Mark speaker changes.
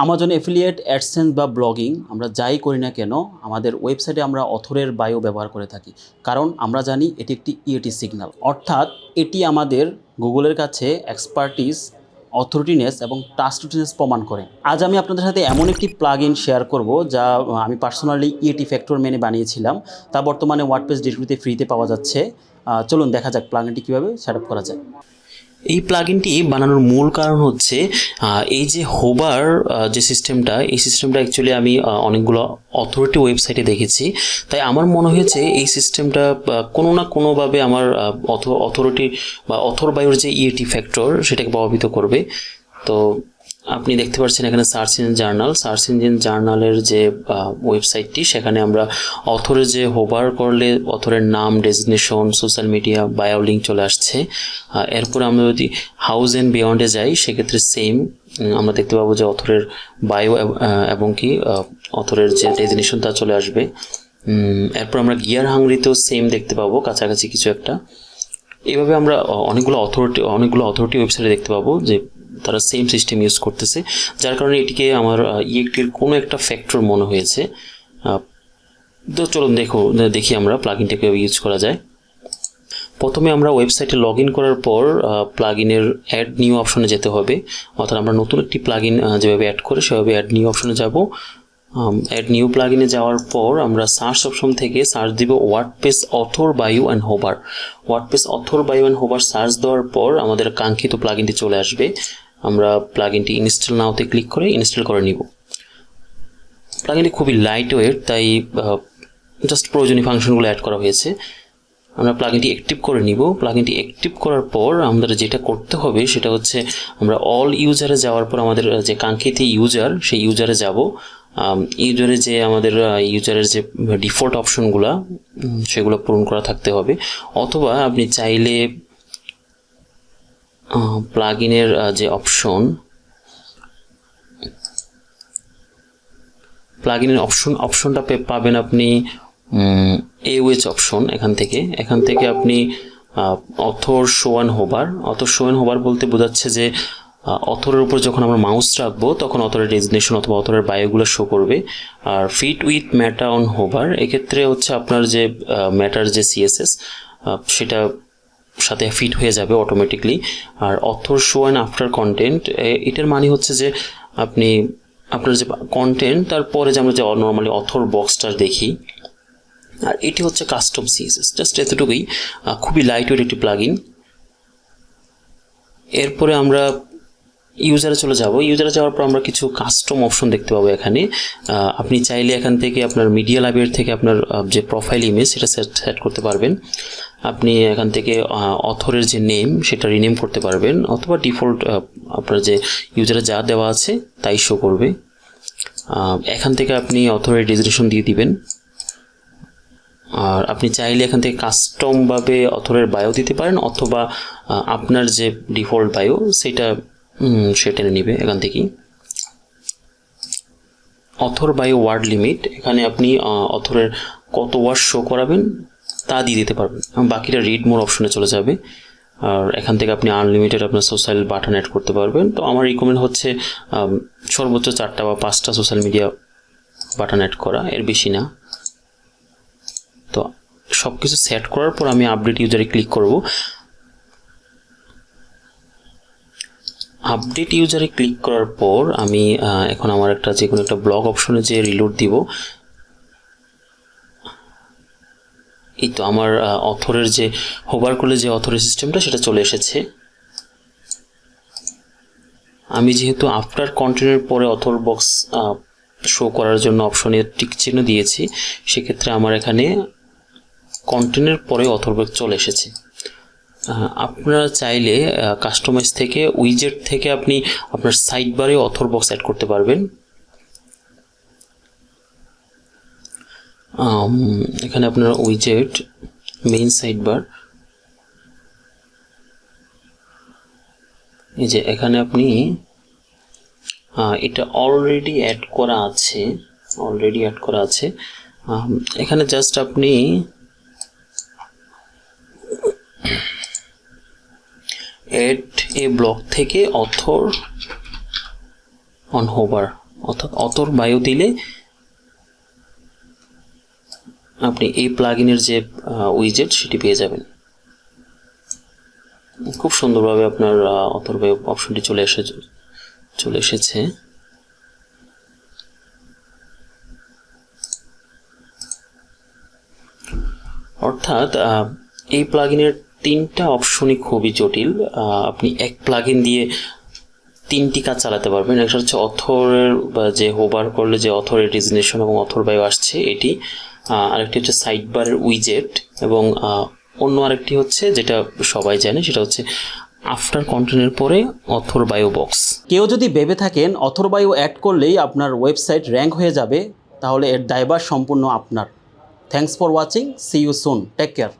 Speaker 1: Amazon affiliate AdSense বা blogging আমরা যাই করি না কেন আমাদের ওয়েবসাইটে আমরা অথরের বায়ো ব্যবহার করে থাকি, কারণ আমরা জানি এটি একটি ইএটি সিগন্যাল, অর্থাৎ এটি আমাদের গুগলের কাছে এক্সপার্টিস, অথরিটিনেস এবং ট্রাস্টেডনেস প্রমাণ করে। আজ আমি আপনাদের সাথে এমন একটি প্লাগইন শেয়ার করব যা আমি পার্সোনালি ইএটি ফ্যাক্টর মেনে বানিয়েছিলাম, তা বর্তমানে ওয়ার্ডপ্রেস ডিরেক্টরিতে ফ্রিতে পাওয়া যাচ্ছে। চলুন দেখা যাক প্লাগইনটি কীভাবে সেট আপ করা যায়।
Speaker 2: এই প্লাগইনটি বানানোর মূল কারণ হচ্ছে এই যে হোবার যে সিস্টেমটা, এই সিস্টেমটা অ্যাকচুয়ালি আমি অনেকগুলো অথরিটি ওয়েবসাইটে দেখেছি, তাই আমার মনে হয়েছে এই সিস্টেমটা কোনো না কোনোভাবে আমার অথরিটি বা অথর বায়োর যে ইএটি ফ্যাক্টর সেটাকে প্রভাবিত করবে। তো আপনি দেখতে পাচ্ছেন এখানে সার্চ ইঞ্জিন জার্নালের যে ওয়েবসাইটটি, সেখানে আমরা অথরের যে হোভার করলে অথরের নাম, designation, social media, bio link চলে আসছে। এরপরে আমরা যদি হাউস অ্যান্ড বিয়ন্ডে যাই সেক্ষেত্রে সেম আমরা দেখতে পাবো যে অথরের বায়ো এবং কি অথরের যে ডেজিগনেশন তা চলে আসবে। এরপর আমরা গিয়ার হাংরিতেও সেম দেখতে পাবো, কাছাকাছি কিছু একটা। এইভাবে আমরা অনেকগুলো অথরিটি ওয়েবসাইটে দেখতে পাবো যে তারা সেম সিস্টেম ইউজ করতেছে, যার কারণে এটিকে আমার ইএটির কোনো একটা ফ্যাক্টর মনে হয়েছে। তো চলুন দেখি আমরা প্লাগইনটাকে ইউজ করা যায়। প্রথমে আমরা ওয়েবসাইটে লগ ইন করার পর প্লাগইনের অ্যাড নিউ অপশনে যেতে হবে, অর্থাৎ আমরা নতুন একটি প্লাগইন যেভাবে অ্যাড করে সেভাবে অ্যাড নিউ অপশনে যাব। অ্যাড নিউ প্লাগইনে যাওয়ার পর আমরা সার্চ অপশন থেকে সার্চ দিব WordPress author bio and hover. WordPress author bio and hover search দেওয়ার পর আমাদের কাঙ্ক্ষিত প্লাগইনটি চলে আসবে। আমরা প্লাগইনটি ইনস্টল নাওতে ক্লিক করে ইনস্টল করে নিব। প্লাগইনটি খুবই লাইট ওয়েট, তাই জাস্ট প্রয়োজনীয় ফাংশনগুলো অ্যাড করা হয়েছে। আমরা প্লাগইনটি অ্যাক্টিভ করে নিব। প্লাগইনটি অ্যাক্টিভ করার পর আমাদের যেটা করতে হবে সেটা হচ্ছে আমরা অল ইউজারে যাওয়ার পর আমাদের যে কাঙ্ক্ষিত ইউজার, সেই ইউজারে যাব। ইউজারে যে আমাদের ইউজারের যে ডিফল্ট অপশনগুলো সেগুলো পূরণ করা থাকতে হবে, অথবা আপনি চাইলে প্লাগইনের যে প্লাগইনের অপশনটা পাবেন আপনি এওয়েজ অপশন। এখান থেকে আপনি অথর শো অ্যান্ড হোভার বলতে বোঝাচ্ছে যে অথরের উপর যখন আমরা মাউস রাখবো তখন অথরের ডেজিগনেশন অথবা অথরের বায়োগুলো শো করবে। আর fit with meta on hover, এক্ষেত্রে হচ্ছে আপনার যে ম্যাটার যে সিএসএস সেটা সাথে ফিট হয়ে যাবে অটোমেটিকলি। আর author show and after content, এটার মানে হচ্ছে যে আপনি আপনার যে কন্টেন্ট তারপরে যে আমরা যে নর্মালি অথর বক্সটা দেখি, আর এটি হচ্ছে কাস্টম সিএসএস। জাস্ট এতটুকুই, খুবই লাইট ওয়েট একটি প্লাগইন। এরপরে আমরা ইউজারে চলে যাব। ইউজারে যাওয়ার পর আমরা কিছু কাস্টম অপশন দেখতে পাবো এখানে। আপনি চাইলে এখান থেকে আপনার মিডিয়া লাইব্রেরি থেকে আপনার যে প্রোফাইল ইমেজ সেটা সেট করতে পারবেন। আপনি এখান থেকে অথরের যে নেম সেটা রিনেম করতে পারবেন, অথবা ডিফল্ট আপনার যে ইউজারে যা দেওয়া আছে তাই শো করবে। এখান থেকে আপনি অথরের ডেজিগনেশন দিয়ে দিবেন। আর আপনি চাইলে এখান থেকে কাস্টমভাবে অথরের বায়ো দিতে পারেন, অথবা আপনার যে ডিফল্ট বায়ো সেটা টেনে নেবে এখান থেকেই। অথর বায়ো ওয়ার্ড লিমিট, এখানে আপনি অথরের কত ওয়ার্ড শো করাবেন তা দিয়ে দিতে পারবেন, বাকিটা রিড মোর অপশনে চলে যাবে। আর এখান থেকে আপনি আনলিমিটেড আপনার সোশ্যাল বাটন অ্যাড করতে পারবেন। তো আমার রিকমেন্ড হচ্ছে সর্বোচ্চ 4টা বা 5টা সোশ্যাল মিডিয়া বাটন অ্যাড করা, এর বেশি না। তো সব কিছু সেট করার পর আমি আপডেট ইউজারে ক্লিক করব। আপডেট ইউজারে ক্লিক করার পর আমি এখন আমার যে কোনো একটা ব্লগ অপশনে যে রিলোড দিব। এই তো আমার অথরের যে হোভার করলে যে অথরের সিস্টেমটা সেটা চলে এসেছে। আমি যেহেতু আফটার কন্টেন্টের পরে অথর বক্স শো করার জন্য অপশনে টিক চিহ্ন দিয়েছি, সেক্ষেত্রে আমার এখানে কন্টেন্টের পরে অথর বক্স চলে এসেছে। আপনারা চাইলে কাস্টমাইজ থেকে উইজেট থেকে আপনি আপনার সাইড বারে অথর বক্স অ্যাড করতে পারবেন। এখানে আপনার উইজেট মেইন সাইড বার, এই যে এখানে আপনি এটা অলরেডি অ্যাড করা আছে। এখানে জাস্ট আপনি এড এ ব্লক থেকে অথর অন হোভার অর্থাৎ অথর বায়ো দিলে আপনি এই প্লাগইনের যে উইজেট সেটি পেয়ে যাবেন। খুব সুন্দরভাবে আপনার অথর বায়ো অপশনটি চলে এসেছে। অর্থাৎ এই প্লাগইনের 3টা অপশনই খুবই জটিল। আপনি এক প্লাগইন দিয়ে 3টি কাজ চালাতে পারবেন। একটা হচ্ছে অথরের যে হোভার করলে যে অথরের ডিজিগনেশন এবং অথর বায়ো আসছে এটি, আরেকটি হচ্ছে সাইড বারের উইজেট, এবং অন্য আরেকটি হচ্ছে যেটা সবাই জানে সেটা হচ্ছে আফটার কন্টেন্টের পরে অথর বায়ো বক্স।
Speaker 1: কেউ যদি ভেবে থাকেন অথর বায়ো অ্যাড করলেই আপনার ওয়েবসাইট র্যাঙ্ক হয়ে যাবে, তাহলে এর দায়ভার সম্পূর্ণ আপনার। Thanks for watching, see you soon, take care.